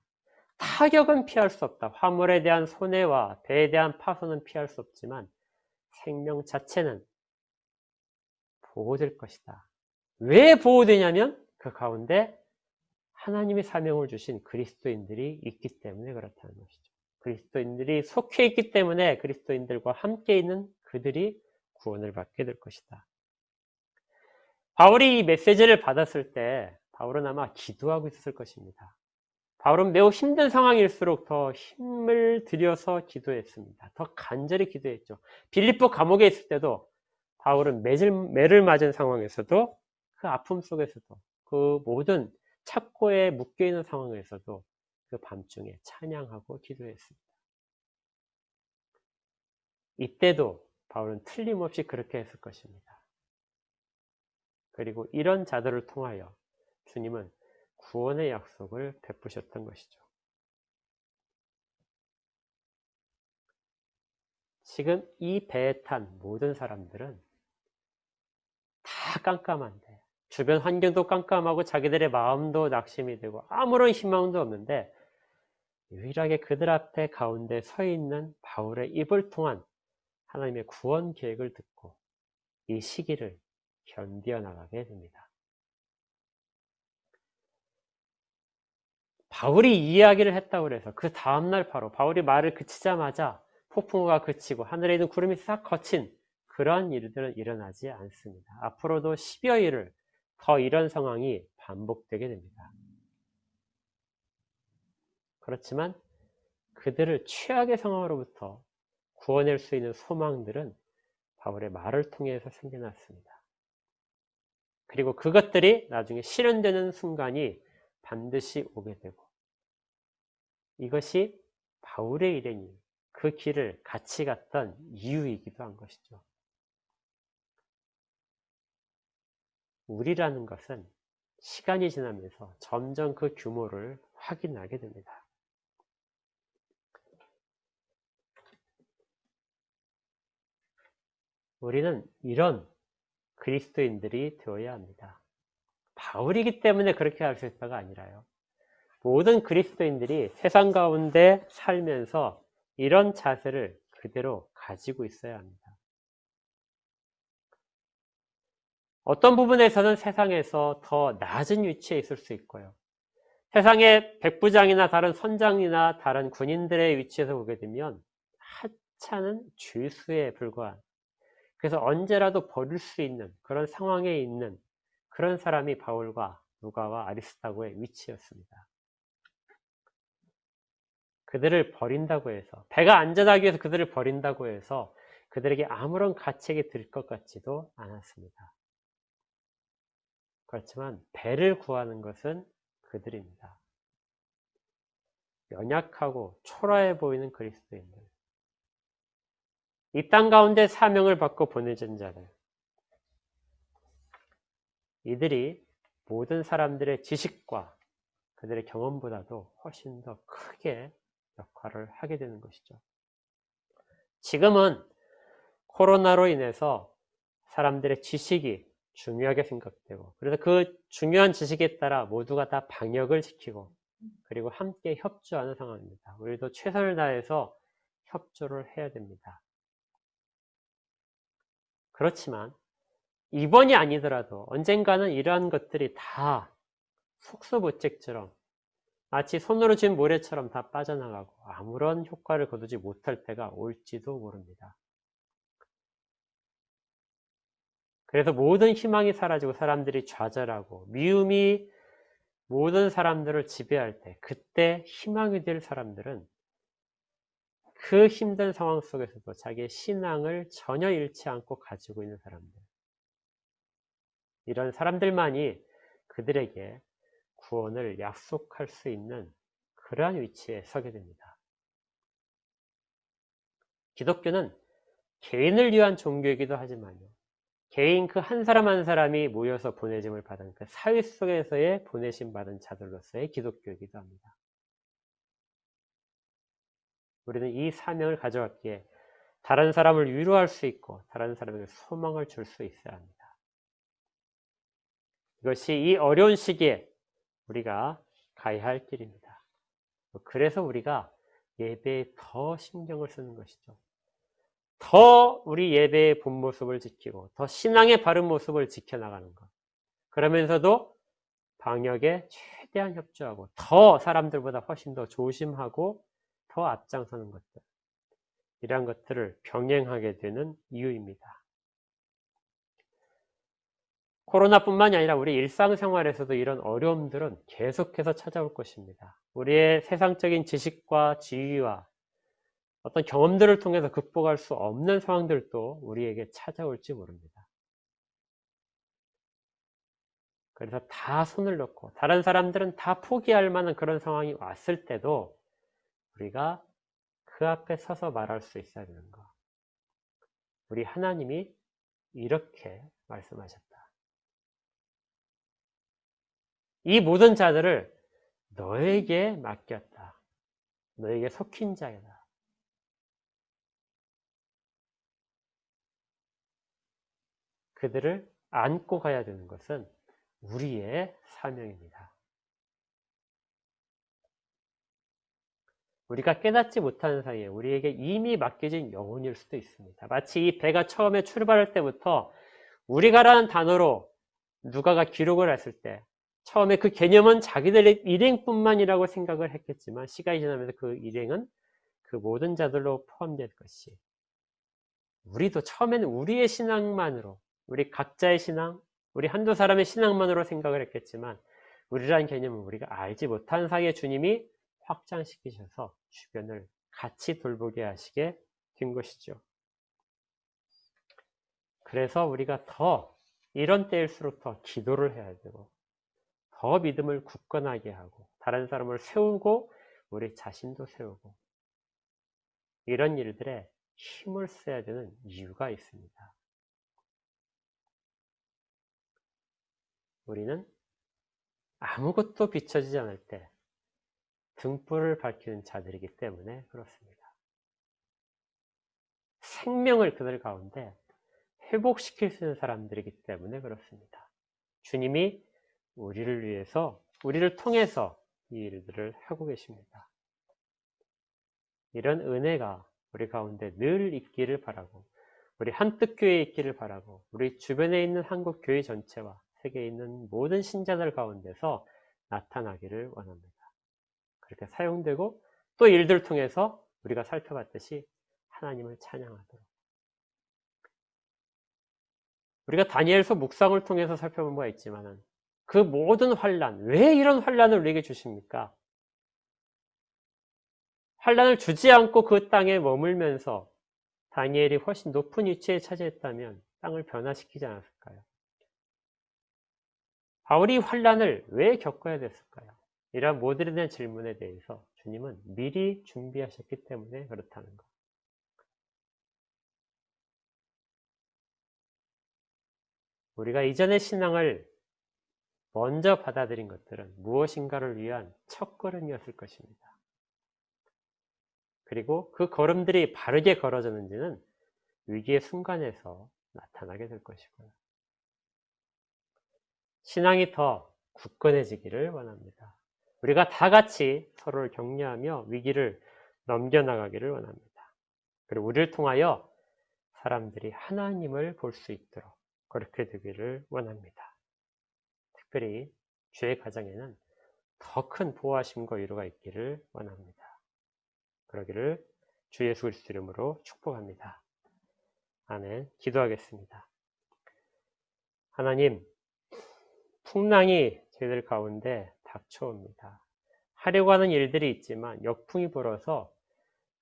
타격은 피할 수 없다. 화물에 대한 손해와 배에 대한 파손은 피할 수 없지만 생명 자체는 보호될 것이다. 왜 보호되냐면 그 가운데 하나님의 사명을 주신 그리스도인들이 있기 때문에 그렇다는 것이죠. 그리스도인들이 속해 있기 때문에 그리스도인들과 함께 있는 그들이 구원을 받게 될 것이다. 바울이 이 메시지를 받았을 때 바울은 아마 기도하고 있었을 것입니다. 바울은 매우 힘든 상황일수록 더 힘을 들여서 기도했습니다. 더 간절히 기도했죠. 빌립보 감옥에 있을 때도 바울은 매를 맞은 상황에서도 그 아픔 속에서도 그 모든 착고에 묶여있는 상황에서도 그 밤중에 찬양하고 기도했습니다. 이때도 바울은 틀림없이 그렇게 했을 것입니다. 그리고 이런 자들을 통하여 주님은 구원의 약속을 베푸셨던 것이죠. 지금 이 배에 탄 모든 사람들은 다 깜깜한데, 주변 환경도 깜깜하고 자기들의 마음도 낙심이 되고 아무런 희망도 없는데 유일하게 그들 앞에 가운데 서 있는 바울의 입을 통한 하나님의 구원 계획을 듣고 이 시기를 견디어 나가게 됩니다. 바울이 이야기를 했다고 해서 그 다음날 바로 바울이 말을 그치자마자 폭풍우가 그치고 하늘에 있는 구름이 싹 거친 그런 일들은 일어나지 않습니다. 앞으로도 10여일을 더 이런 상황이 반복되게 됩니다. 그렇지만 그들을 최악의 상황으로부터 구원할 수 있는 소망들은 바울의 말을 통해서 생겨났습니다. 그리고 그것들이 나중에 실현되는 순간이 반드시 오게 되고 이것이 바울의 일행이 그 길을 같이 갔던 이유이기도 한 것이죠. 우리라는 것은 시간이 지나면서 점점 그 규모를 확인하게 됩니다. 우리는 이런 그리스도인들이 되어야 합니다. 바울이기 때문에 그렇게 할 수 있다가 아니라요. 모든 그리스도인들이 세상 가운데 살면서 이런 자세를 그대로 가지고 있어야 합니다. 어떤 부분에서는 세상에서 더 낮은 위치에 있을 수 있고요. 세상의 백부장이나 다른 선장이나 다른 군인들의 위치에서 보게 되면 하찮은 죄수에 불과한, 그래서 언제라도 버릴 수 있는 그런 상황에 있는 그런 사람이 바울과 누가와 아리스타고의 위치였습니다. 그들을 버린다고 해서, 배가 안전하기 위해서 그들을 버린다고 해서 그들에게 아무런 가책이 들 것 같지도 않았습니다. 그렇지만 배를 구하는 것은 그들입니다. 연약하고 초라해 보이는 그리스도인들, 이 땅 가운데 사명을 받고 보내진 자들, 이들이 모든 사람들의 지식과 그들의 경험보다도 훨씬 더 크게 역할을 하게 되는 것이죠. 지금은 코로나로 인해서 사람들의 지식이 중요하게 생각되고, 그래서 그 중요한 지식에 따라 모두가 다 방역을 지키고 그리고 함께 협조하는 상황입니다. 우리도 최선을 다해서 협조를 해야 됩니다. 그렇지만 이번이 아니더라도 언젠가는 이러한 것들이 다 속수무책처럼 마치 손으로 쥔 모래처럼 다 빠져나가고 아무런 효과를 거두지 못할 때가 올지도 모릅니다. 그래서 모든 희망이 사라지고 사람들이 좌절하고 미움이 모든 사람들을 지배할 때, 그때 희망이 될 사람들은 그 힘든 상황 속에서도 자기의 신앙을 전혀 잃지 않고 가지고 있는 사람들, 이런 사람들만이 그들에게 구원을 약속할 수 있는 그러한 위치에 서게 됩니다. 기독교는 개인을 위한 종교이기도 하지만요, 개인 그 한 사람 한 사람이 모여서 보내짐을 받은 그 사회 속에서의 보내심 받은 자들로서의 기독교이기도 합니다. 우리는 이 사명을 가져왔기에 다른 사람을 위로할 수 있고 다른 사람에게 소망을 줄 수 있어야 합니다. 이것이 이 어려운 시기에 우리가 가야 할 길입니다. 그래서 우리가 예배에 더 신경을 쓰는 것이죠. 더 우리 예배의 본 모습을 지키고 더 신앙의 바른 모습을 지켜나가는 것, 그러면서도 방역에 최대한 협조하고 더 사람들보다 훨씬 더 조심하고 더 앞장서는 것들, 이러한 것들을 병행하게 되는 이유입니다. 코로나뿐만이 아니라 우리 일상생활에서도 이런 어려움들은 계속해서 찾아올 것입니다. 우리의 세상적인 지식과 지위와 어떤 경험들을 통해서 극복할 수 없는 상황들도 우리에게 찾아올지 모릅니다. 그래서 다 손을 놓고 다른 사람들은 다 포기할 만한 그런 상황이 왔을 때도 우리가 그 앞에 서서 말할 수 있어야 되는 거. 우리 하나님이 이렇게 말씀하셨다. 이 모든 자들을 너에게 맡겼다. 너에게 속힌 자이다. 그들을 안고 가야 되는 것은 우리의 사명입니다. 우리가 깨닫지 못하는 사이에 우리에게 이미 맡겨진 영혼일 수도 있습니다. 마치 이 배가 처음에 출발할 때부터 우리가라는 단어로 누가가 기록을 했을 때 처음에 그 개념은 자기들의 일행뿐만이라고 생각을 했겠지만 시간이 지나면서 그 일행은 그 모든 자들로 포함될 것이, 우리도 처음에는 우리의 신앙만으로, 우리 각자의 신앙, 우리 한두 사람의 신앙만으로 생각을 했겠지만 우리라는 개념은 우리가 알지 못한 사이에 주님이 확장시키셔서 주변을 같이 돌보게 하시게 된 것이죠. 그래서 우리가 더 이런 때일수록 더 기도를 해야 되고 더 믿음을 굳건하게 하고 다른 사람을 세우고 우리 자신도 세우고 이런 일들에 힘을 써야 되는 이유가 있습니다. 우리는 아무것도 비춰지지 않을 때 등불을 밝히는 자들이기 때문에 그렇습니다. 생명을 그들 가운데 회복시킬 수 있는 사람들이기 때문에 그렇습니다. 주님이 우리를 위해서, 우리를 통해서 이 일들을 하고 계십니다. 이런 은혜가 우리 가운데 늘 있기를 바라고, 우리 한뜻교회에 있기를 바라고, 우리 주변에 있는 한국교회 전체와 세계에 있는 모든 신자들 가운데서 나타나기를 원합니다. 그렇게 사용되고 또 일들을 통해서 우리가 살펴봤듯이 하나님을 찬양하도록, 우리가 다니엘서 묵상을 통해서 살펴본 바가 있지만은 그 모든 환난, 왜 이런 환난을 우리에게 주십니까? 환난을 주지 않고 그 땅에 머물면서 다니엘이 훨씬 높은 위치에 차지했다면 땅을 변화시키지 않았을까요? 바울이 환난을 왜 겪어야 됐을까요? 이러한 모든 대한 질문에 대해서 주님은 미리 준비하셨기 때문에 그렇다는 것. 우리가 이전의 신앙을 먼저 받아들인 것들은 무엇인가를 위한 첫걸음이었을 것입니다. 그리고 그 걸음들이 바르게 걸어졌는지는 위기의 순간에서 나타나게 될 것이고요. 신앙이 더 굳건해지기를 원합니다. 우리가 다 같이 서로를 격려하며 위기를 넘겨나가기를 원합니다. 그리고 우리를 통하여 사람들이 하나님을 볼 수 있도록 그렇게 되기를 원합니다. 특별히 주의 가정에는 더 큰 보호하심과 위로가 있기를 원합니다. 그러기를 주 예수 그리스도 이름으로 축복합니다. 아멘. 기도하겠습니다. 하나님, 풍랑이 저희들 가운데 닥쳐옵니다. 하려고 하는 일들이 있지만 역풍이 불어서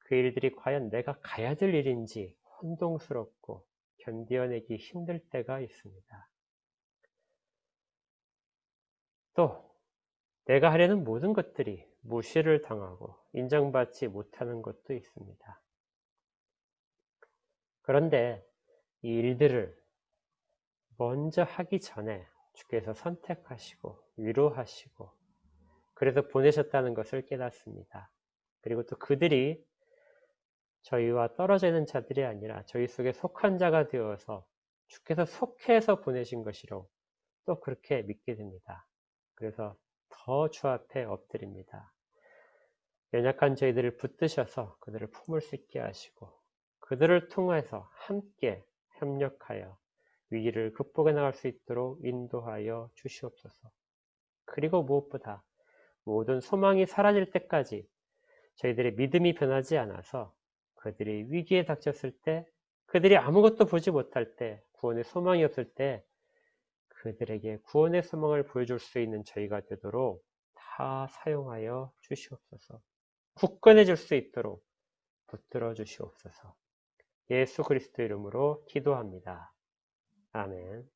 그 일들이 과연 내가 가야 될 일인지 혼동스럽고 견뎌내기 힘들 때가 있습니다. 또 내가 하려는 모든 것들이 무시를 당하고 인정받지 못하는 것도 있습니다. 그런데 이 일들을 먼저 하기 전에 주께서 선택하시고 위로하시고 그래서 보내셨다는 것을 깨닫습니다. 그리고 또 그들이 저희와 떨어져 있는 자들이 아니라 저희 속에 속한 자가 되어서 주께서 속해서 보내신 것이로 또 그렇게 믿게 됩니다. 그래서 더 주 앞에 엎드립니다. 연약한 저희들을 붙드셔서 그들을 품을 수 있게 하시고 그들을 통해서 함께 협력하여 위기를 극복해 나갈 수 있도록 인도하여 주시옵소서. 그리고 무엇보다 모든 소망이 사라질 때까지 저희들의 믿음이 변하지 않아서 그들이 위기에 닥쳤을 때, 그들이 아무것도 보지 못할 때, 구원의 소망이 없을 때 그들에게 구원의 소망을 보여줄 수 있는 저희가 되도록 다 사용하여 주시옵소서. 굳건해질 수 있도록 붙들어 주시옵소서. 예수 그리스도 이름으로 기도합니다. 아멘.